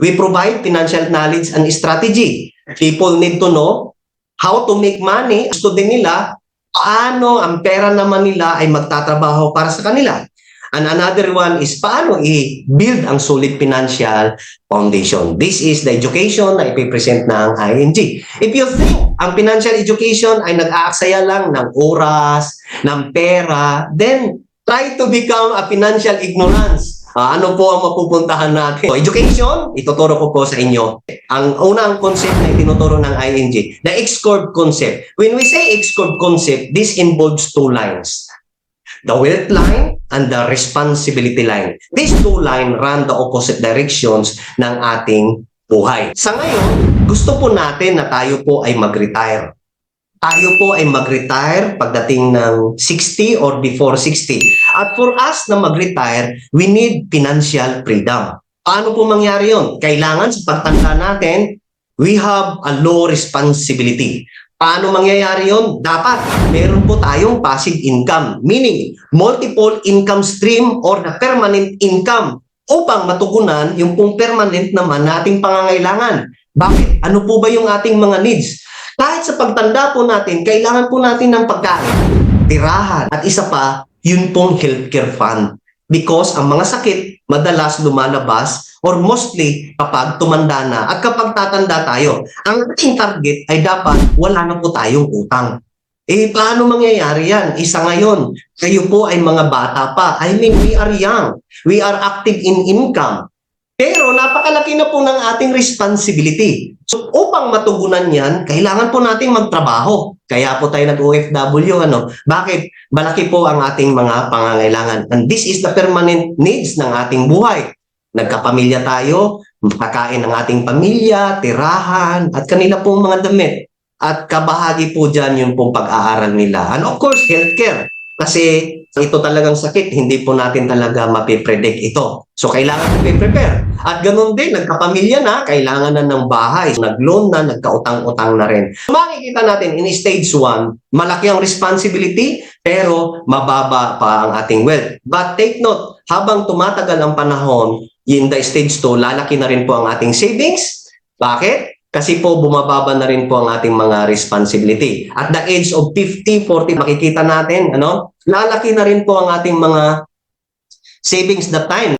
We provide financial knowledge and strategy. People need to know how to make money. Gusto din nila paano ang pera naman nila ay magtatrabaho para sa kanila. And another one is paano i-build ang solid financial foundation. This is the education na ipipresent ng ING. If you think ang financial education ay nag-aaksaya lang ng oras, ng pera, then try to become a financial ignorance. Ano po ang mapupuntahan natin? So, education, ituturo ko po sa inyo. Ang unang concept na itinuturo ng ING, the X-curve concept. When we say X-curve concept, this involves two lines. The wealth line and the responsibility line. These two lines run the opposite directions ng ating buhay. Sa ngayon, gusto po natin na tayo po ay mag-retire. Tayo po ay mag-retire pagdating ng 60 or before 60. At for us na mag-retire, we need financial freedom. Paano po mangyari yun? Kailangan sa pagtanda natin, we have a low responsibility. Paano mangyayari yun? Dapat meron po tayong passive income, meaning multiple income stream or the permanent income upang matugunan yung pong permanent naman nating pangangailangan. Bakit? Ano po ba yung ating mga needs? Kahit sa pagtanda po natin, kailangan po natin ng pagkain, tirahan, at isa pa, yun pong healthcare fund. Because ang mga sakit, madalas lumalabas or mostly kapag tumanda na at kapag tatanda tayo. Ang ating target ay dapat wala na po tayong utang. Paano mangyayari yan? Isa ngayon, kayo po ay mga bata pa. I mean, we are young. We are active in income. Pero napakalaki na po ng ating responsibility. So upang matugunan yan, kailangan po nating magtrabaho. Kaya po tayo nag-OFW. Bakit? Malaki po ang ating mga pangangailangan. And this is the permanent needs ng ating buhay. Nagkapamilya tayo, makakain ng ating pamilya, tirahan, at kanila pong mga damit. At kabahagi po dyan yung pong pag-aaral nila. And of course, healthcare. Kasi ito talagang sakit, hindi po natin talaga mapipredict ito. So, kailangan i-prepare. At ganun din, nagkapamilya na, kailangan na ng bahay. Nag-loan na, nagkautang-utang na rin. Makikita natin, in stage 1, malaki ang responsibility, pero mababa pa ang ating wealth. But take note, habang tumatagal ang panahon, in the stage 2, lalaki na rin po ang ating savings. Bakit? Kasi po bumababa na rin po ang ating mga responsibility. At the age of 50, 40, makikita natin, lalaki na rin po ang ating mga savings that time.